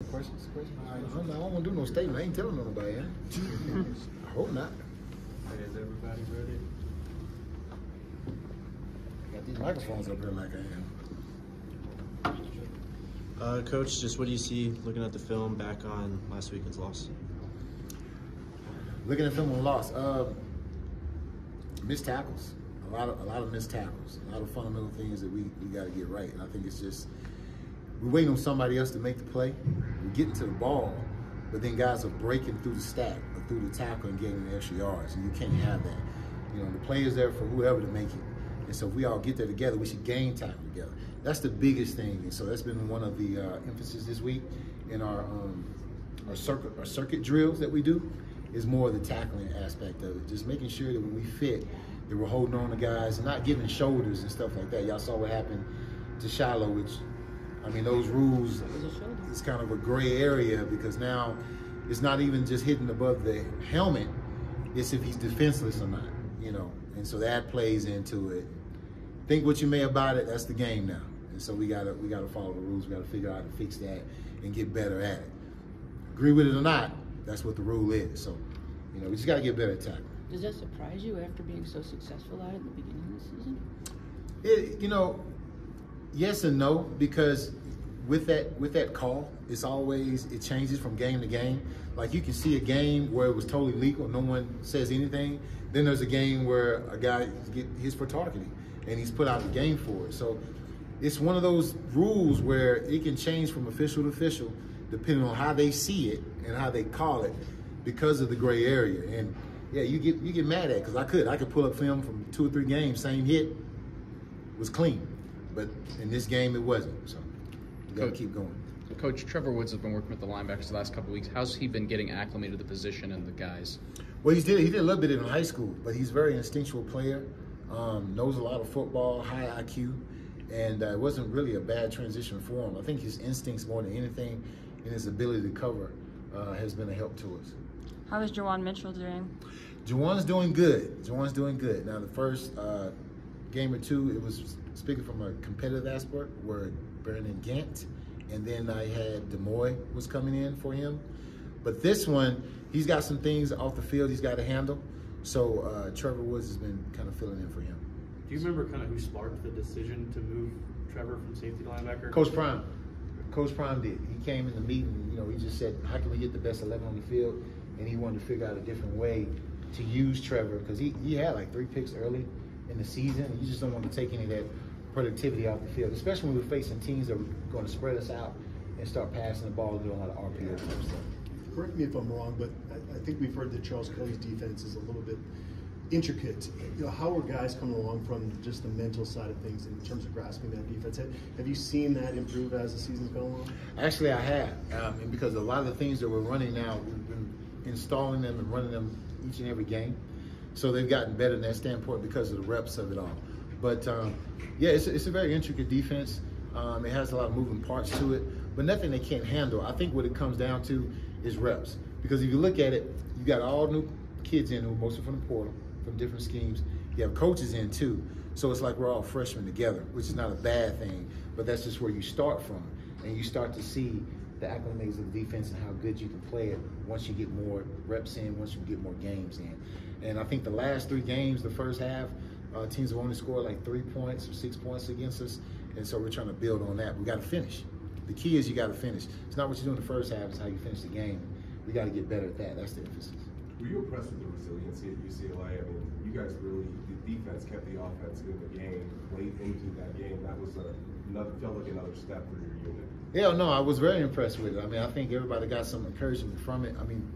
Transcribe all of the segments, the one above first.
Questions? I don't want to do no statement. I ain't telling nobody. I hope not. Hey, is everybody ready? Got these microphones up here like I am. Coach, just what do you see looking at the film back on last weekend's loss? Looking at film on loss, missed tackles. A lot of missed tackles. A lot of fundamental things that we got to get right. And I think it's just we're waiting on somebody else to make the play. We're getting to the ball, but then guys are breaking through the stack or through the tackle and getting the extra yards, and you can't have that. You know, the play is there for whoever to make it. And so if we all get there together, we should game tackle together. That's the biggest thing. And so that's been one of the emphasis this week in our circuit drills that we do, is more of the tackling aspect of it. Just making sure that when we fit, that we're holding on to guys and not giving shoulders and stuff like that. Y'all saw what happened to Shiloh, which, I mean, those rules, it's kind of a gray area because now it's not even just hitting above the helmet, it's if he's defenseless or not, you know. And so that plays into it. Think what you may about it, that's the game now. And so we gotta follow the rules, we gotta figure out how to fix that and get better at it. Agree with it or not, that's what the rule is. So, you know, we just gotta get better at tackling. Does that surprise you after being so successful at it in the beginning of the season? You know, yes and no, because with that call, it changes from game to game. Like you can see a game where it was totally legal, no one says anything. Then there's a game where a guy hits for targeting and he's put out the game for it. So it's one of those rules where it can change from official to official depending on how they see it and how they call it because of the gray area. And yeah, you get mad at it because I could pull up film from 2 or 3 games, same hit, was clean. But in this game, it wasn't. So you got to keep going. Coach, Trevor Woods has been working with the linebackers the last couple of weeks. How's he been getting acclimated to the position and the guys? Well, he did a little bit in high school, but he's a very instinctual player, knows a lot of football, high IQ, and it wasn't really a bad transition for him. I think his instincts more than anything and his ability to cover has been a help to us. How is Jawan Mitchell doing? Jawan's doing good. Jawan's doing good. Now, the first game or two, it was speaking from a competitive aspect, where Brandon Gant, and then I had Demoy was coming in for him. But this one, he's got some things off the field he's got to handle. So Trevor Woods has been kind of filling in for him. Do you remember kind of who sparked the decision to move Trevor from safety to linebacker? Coach Prime. Coach Prime did. He came in the meeting, you know, he just said, how can we get the best 11 on the field? And he wanted to figure out a different way to use Trevor because he had like 3 picks early in the season. And you just don't want to take any of that productivity off the field, especially when we're facing teams that are going to spread us out and start passing the ball, doing a lot of RPO type stuff. Correct me if I'm wrong, but I think we've heard that Charles Kelly's defense is a little bit intricate. You know, how are guys coming along from just the mental side of things in terms of grasping that defense? Have you seen that improve as the season's gone along? Actually, I have, and because a lot of the things that we're running now, we've been installing them and running them each and every game. So they've gotten better in that standpoint because of the reps of it all. But yeah, it's a very intricate defense. It has a lot of moving parts to it, but nothing they can't handle. I think what it comes down to is reps. Because if you look at it, you got all new kids in, who mostly from the portal, from different schemes. You have coaches in too. So it's like we're all freshmen together, which is not a bad thing, but that's just where you start from. And you start to see the acclimates of the defense and how good you can play it once you get more reps in, once you get more games in. And I think the last 3 games, the first half, teams have only scored like 3 points or 6 points against us. And so we're trying to build on that. We got to finish. The key is you got to finish. It's not what you do in the first half, it's how you finish the game. We got to get better at that. That's the emphasis. Were you impressed with the resiliency at UCLA? I mean, you guys really, the defense kept the offense in the game late into that game. That was felt like another step for your unit. Yeah, no, I was very impressed with it. I mean, I think everybody got some encouragement from it. I mean,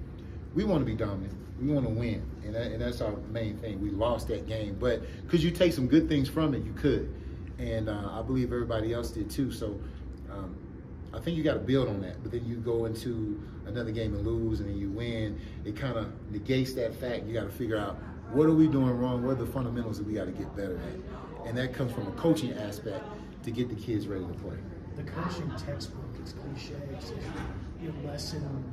we want to be dominant. We want to win, and that's our main thing. We lost that game, but could you take some good things from it? You could, and I believe everybody else did too. So I think you got to build on that. But then you go into another game and lose, and then you win. It kind of negates that fact. You got to figure out, what are we doing wrong? What are the fundamentals that we got to get better at? And that comes from a coaching aspect to get the kids ready to play. The coaching textbook is cliche. It says you lessen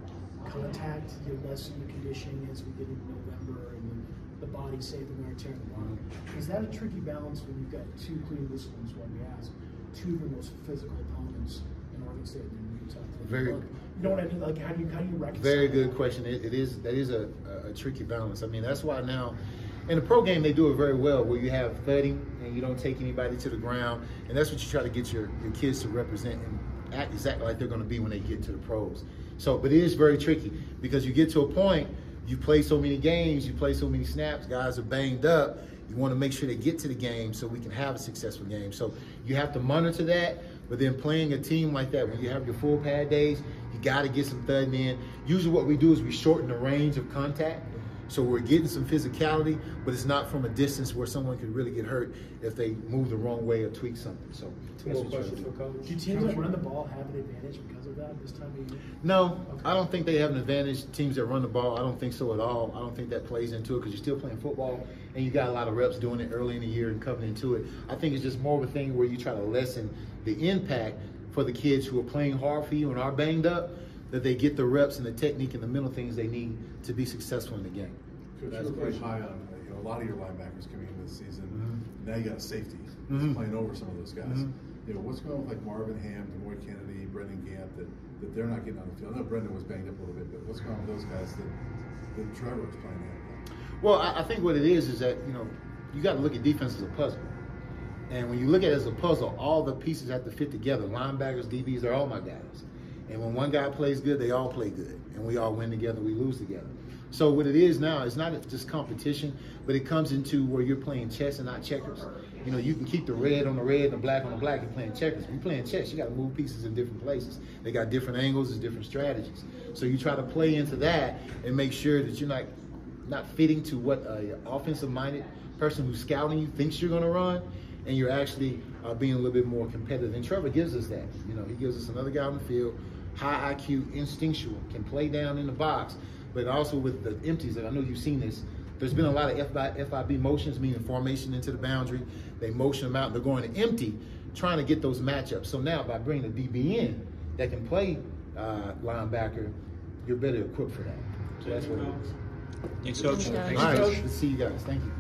contact, you lessen the conditioning as we get into November, and the body save the wear and tear of the body. Is that a tricky balance when you've got 2 clean disciplines, one you ask, 2 of the most physical opponents in Oregon State and Utah? Very, You know what I mean? Like, how do you reconcile? Very good question. That is a tricky balance. I mean, that's why now in the pro game they do it very well, where you have thudding and you don't take anybody to the ground, and that's what you try to get your kids to represent and act exactly like they're going to be when they get to the pros. So, but it is very tricky because you get to a point, you play so many games, you play so many snaps, guys are banged up. You want to make sure they get to the game so we can have a successful game. So you have to monitor that, but then playing a team like that, when you have your full pad days, you got to get some thudding in. Usually what we do is we shorten the range of contact. So we're getting some physicality, but it's not from a distance where someone could really get hurt if they move the wrong way or tweak something. So that's what you do. Do teams that run the ball have an advantage because of that this time of year? No, okay. I don't think they have an advantage. Teams that run the ball, I don't think so at all. I don't think that plays into it because you're still playing football and you got a lot of reps doing it early in the year and coming into it. I think it's just more of a thing where you try to lessen the impact for the kids who are playing hard for you and are banged up, that they get the reps and the technique and the mental things they need to be successful in the game. Coach, you were pretty high on a lot of your linebackers coming into the season. Mm-hmm. Now you got a safety playing over some of those guys. What's going on with like Marvin Ham, DeMoy Kennedy, Brendan Gant, that they're not getting on the field? I know Brendan was banged up a little bit, but what's going on with those guys that Trevor was playing at? Well, I think what it is that, you got to look at defense as a puzzle. And when you look at it as a puzzle, all the pieces have to fit together. Linebackers, DBs, they're all my guys. And when one guy plays good, they all play good. And we all win together, we lose together. So what it is now, it's not just competition, but it comes into where you're playing chess and not checkers. You can keep the red on the red and the black on the black and playing checkers. When you're playing chess, you got to move pieces in different places. They got different angles, there's different strategies. So you try to play into that and make sure that you're not fitting to what an offensive-minded person who's scouting you thinks you're going to run, and you're actually being a little bit more competitive. And Trevor gives us that. He gives us another guy on the field, high IQ, instinctual, can play down in the box, but also with the empties, and I know you've seen this, there's been a lot of FIB motions, meaning formation into the boundary. They motion them out, and they're going to empty, trying to get those matchups. So now by bringing a DB in that can play linebacker, you're better equipped for that. So that's what it is. Thanks, Coach. Thanks, All right, Coach. let's see you guys. Thank you.